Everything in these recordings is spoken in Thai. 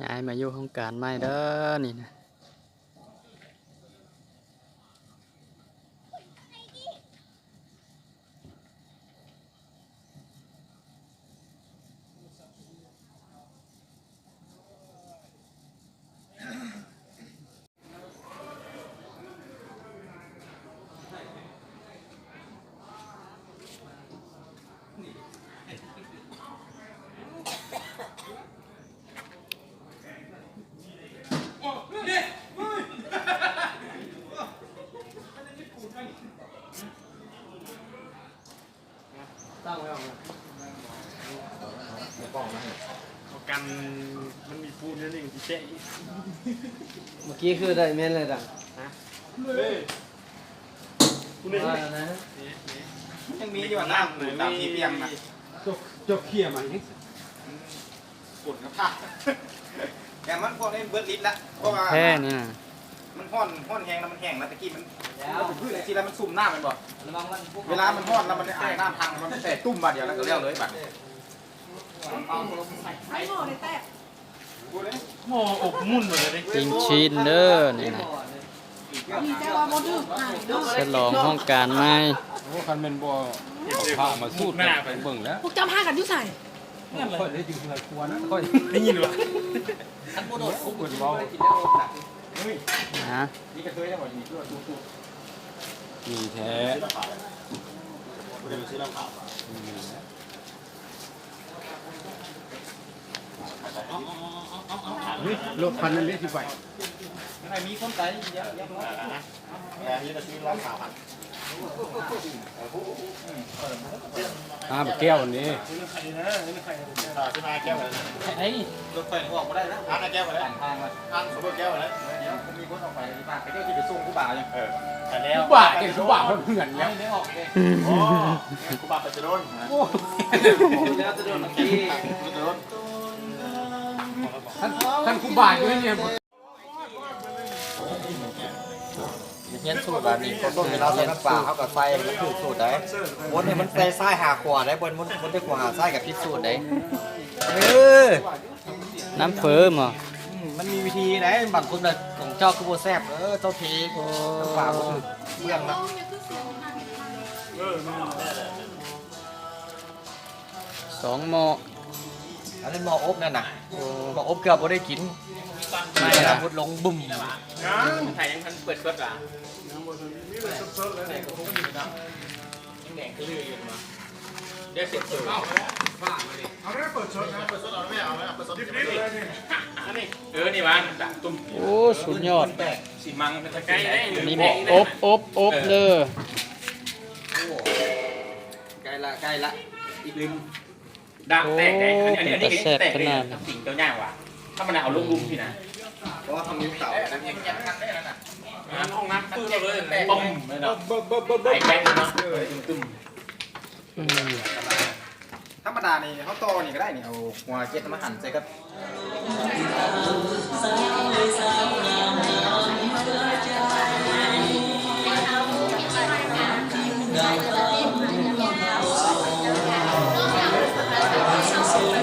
ย้ายมาอยู่โครงการใหม่เด้อนี่นะตั้งไว้เอากันมันมีปูนนั่นเองที่เจ๊ เมื่อกี้คือได้เม่นเลยดัง ปูนนี่ ว่านะ ยังมีอยู่น้ำตามที่เปียงนะ จกเขี่ยมาอีก กดกระทะแต่มันพอได้เบิร์ดลิตรละเพราะว่า แค่นี่นะ มันห้อนแห้งแล้วมันแห้งแล้วตะกี้มันพืชอะไรที่แล้วมันซุ่มหน้ามันบ่ ระวังมัน เวลามันห้อนแล้วมันไอ้น้ำพังมันแต่ตุ้มบาดเดียวแล้วก็เลี้ยวเลยบัด ไม่หมดเลยแต่ กูเลย หม้ออบมุ่นหมดเลย จริงชินเด้อนี่นะ มีแต่ว่าบ่ดื้อหายเนาะ ฉลองโครงการใหม่ โอ้คันเป็นบ่พามาสู้ หน้าไป เบิ่งแล้ว พวกเจ้าพากันอยู่ใส่ ค่อยได้จริงๆควรนะค่อย ได้ยินวะ อันโบโดด เบิ่งเว้า นะ นี่กระเทยได้บ่นี่ตัวตู้ มีแท้ กูจะไปซื้อเหล้าขาว รถคันนั้นเลยสิไป ใครมีคนใจเยอะแต่นี่จะซื้อเหล้าขาวครับ แก้วนี้ ซื้อมาแก้วเลย ไอ้ รถไฟออกมาได้แล้วทานแก้วมาแล้วทางมาทางสมบูรณ์แก้วมาแล้วเดี๋ยวผมมีคนออกไปที่บ้านไปเที่ยวที่ไปส่งกูบ่าวยังแต่แล้ว ผู้บ่าเก่งผู้บ่าเพื่อนแล้ว ไม่ออกเลยโอ้กูบ่าวไปจะโดน แล้วจะโดนเมื่อกี้ จะโดน ท่านผู้บ่าอยู่นี่ เงี้ยสูตรแบบนี้คนต้นเวลาใส่น้ำปลาเขากับไฟมันถูกสูตรได้บนเนี่ยมันใส่ไส้หาขวาได้บนได้ขวาหาไส้กับพิษสูตรได้อ น้ำเฟิร์มเหรอ มันมีวิธีไหนบางคนน่ะของเจ้าคือโบแซ่บเจ้าทีน้ำปลาบ่ถูกเรื่องนะ 2 หม้อ อันนั้นหม้ออบนั่นน่ะหม้ออบเกือบบ่ได้กินไม่นะพุดลงบุ่ม ถ่ายยังทันเปิดกดอ่ะ แดงคืออยู่มา เดี๋ยวเสร็จเปิด นี่วะตุ่ม โอ้สุดยอด สีมังเป็นตะไคร้ได้ นี่หม้ออบเด้อ ใกล้ละอีกลืม ดังแตกได้อันนี้แตกเลยสิ่งเจ้าย่างว่ะถ้ามันเอาลงลุมพี่นะ เพราะว่าทำนิ้วเต่าแล้วยังยันทันได้แล้วน่ะ ห้องน้ำตู้เลยปุ้มเลยเนาะไอ้แบงค์เนาะตุ่ม อืม ธรรมดานี่เขาโตนี่ก็ได้นี่เอาหัวเก็ดมาหั่นใส่กับ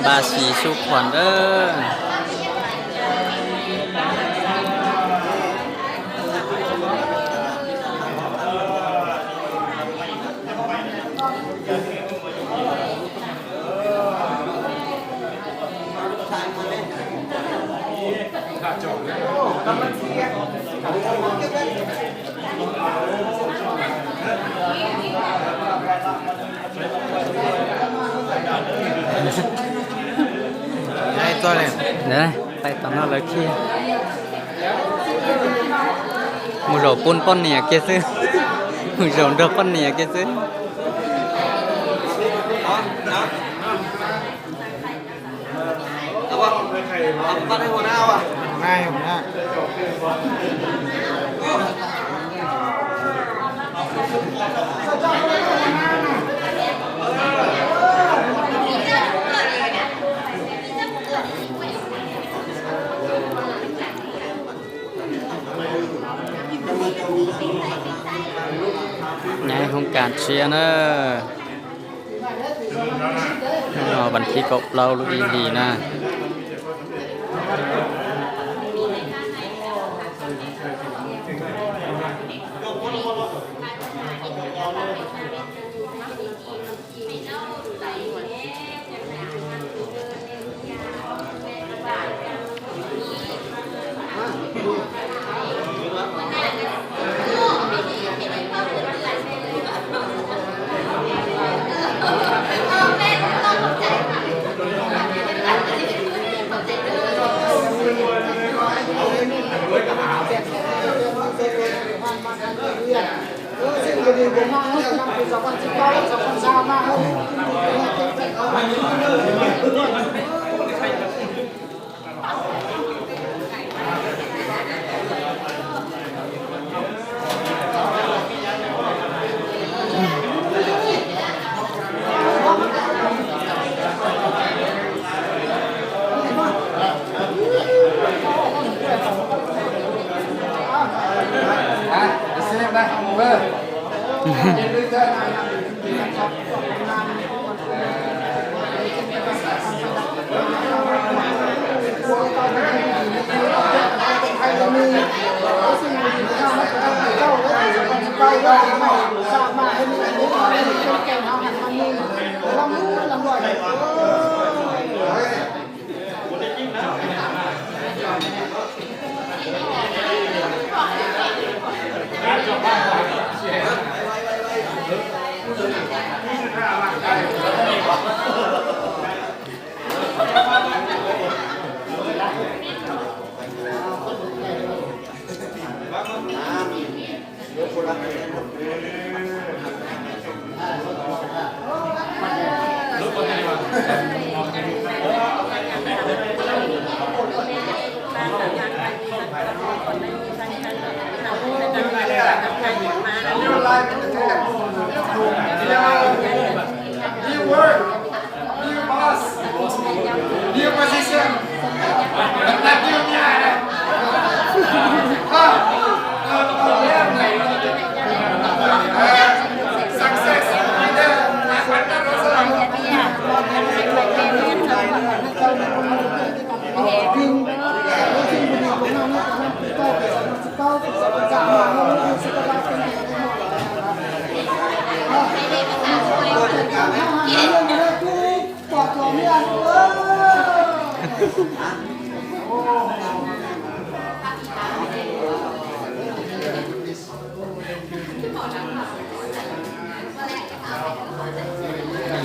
บาสีสุกขวัญเด้อ ไอ้ตัวเนี่ย เดี๋ยวนะไปตอนนั้นเลยขี้มือเราปุ่นป้อนเนี่ยเกซื้อมือเราเดือป้อนเนี่ยเกซื้อ เอาวะเอาปั้นให้หัวหน้าว่ะง่ายหัวหน้า ย้ายโครงการเชียร์เนอะบันทึกกับเราลูกดีๆนะ ก็ดีผมมาแล้วยังเป็น2019 2020มาแล้ว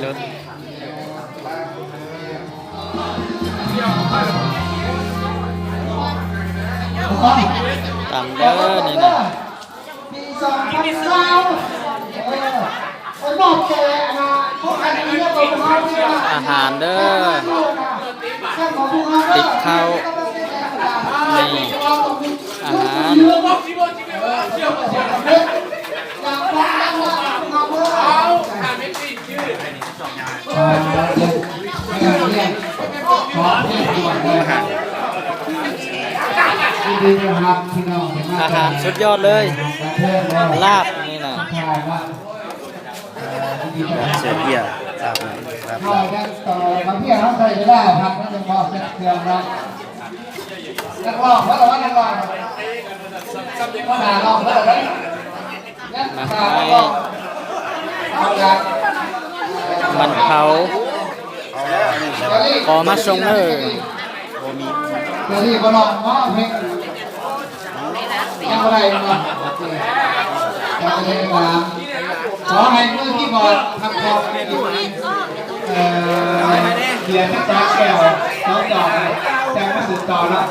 รถตามเด้อนี่นะอาหารเด้อติดข้าวนี่อาหารอาหารสุดยอดเลยลาบนี่นะ เสียเพียครับครับ ต่อบางที่เขาใส่ไม่ได้ครับนั่นเป็นพอเส้นเครื่องนะนักร้องเพราะว่านักร้องหาร้องเพราะอะไรนักร้องเอาละ มันเผาขอมาส่งเลย เดี๋ยวนี้ก็ลองง้อเพลงยังอะไรเนาะยังไม่ได้มาขอให้เมื่อที่ก่อนทำความเขียนจ้าแก้วน้องต่อแต่ไม่สุดต่อแล้ว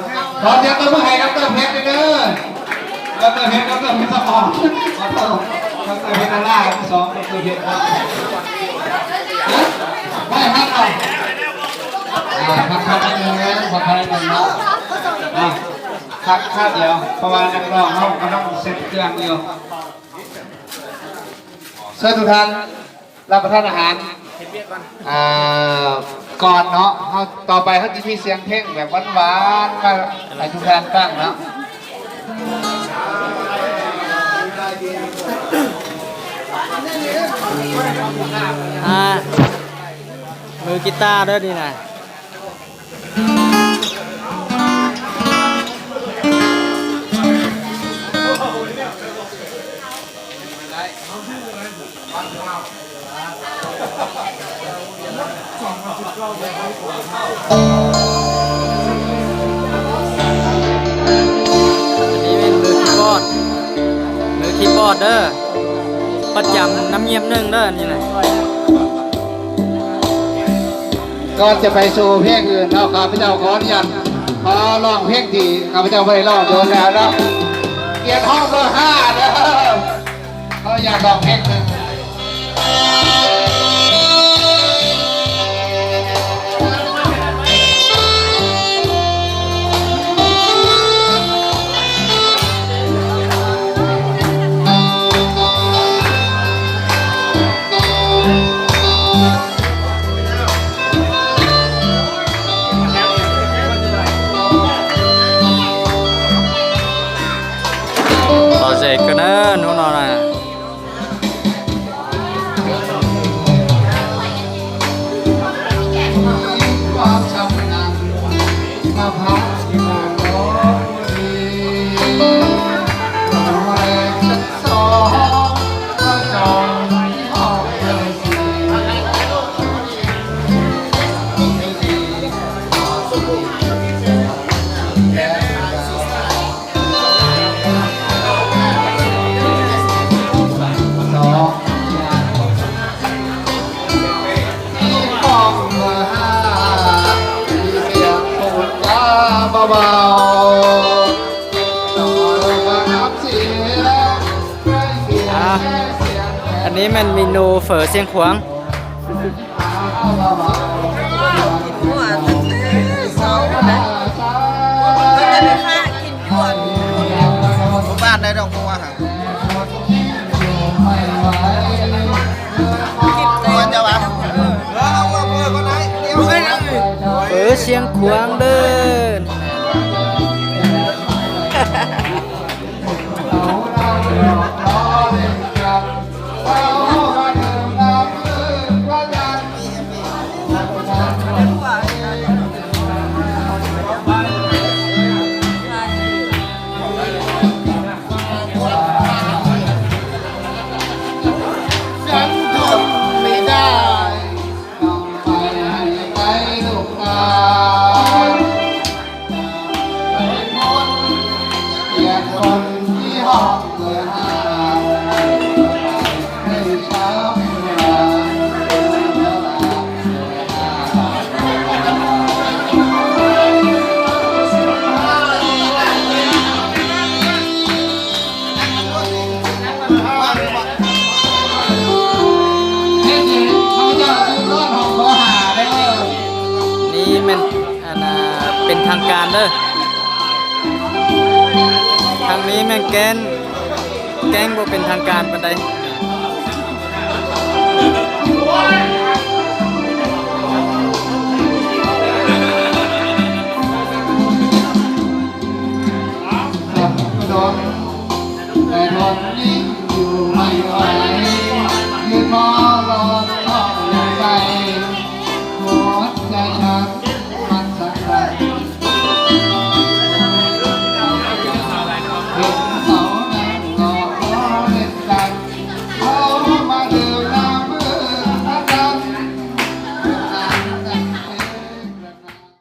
ขอเสียงตัวเมื่อไหร่ดรเพชรเด้อดรเพชรสมองขอโทษดรเพชรนั่นล่าสองดรเพชรครับไม่พักเลยพักนิดนึงนะพักนิดนึงเนาะพักเดียวเพราะว่านักร้องเขากำลังเซ็ตเครื่องอยู่เชิญทุกท่านรับประทานอาหารก่อนเนาะเขาต่อไปเขาจะมีเสียงเพลงแบบหวานๆมาให้ทุกท่านฟังเนาะ มือกีตาร์ด้วยดีนะอันนี้เป็นมือคีย์บอร์ดเด้อประจำน้ำเยี่ยมหนึ่งเด้อนี่นะ ก่อนจะไปสู่เพลงอื่นเนาะข้าพเจ้าขออนุญาตขอร้องเพลงที่ข้าพเจ้าไม่ได้ร้องโดนแล้วเนาะเกียรติห้องเบอร์5เด้อ เขาอยากลองเพลงหนึ่ง ต่อเสกกันเนอะนู้นนอนน่ะ ความชำนาญมาพักที่หมู่น้องดีรวยชั้นสองก็จองห้องเลยสิไม่ดีขอสุขแก่สองที่ฟองมาที่เสียงพูดจาเบาๆต้องมาน้ำเสียงไม่เสียงเสียง อันนี้มันเมนูเฝอเสียงขวาง บ้านได้ดอกบัวฮะมันจะว่าเอาเพื่อนคนไหนเดี๋ยวให้นะ เฝอเสียงขวางเดิน ฉันทนไม่ได้ต้องไปไปลูกตาเป็นคนเกลียดคนที่ห้องเลยหาให้ช้ำเวลา นี่คือเขาจะรอดของเขาหาได้เลย นี่มันอันน่ะเป็นทางการเด้อทางนี้แม่งแกนบ่เป็นทางการปานใด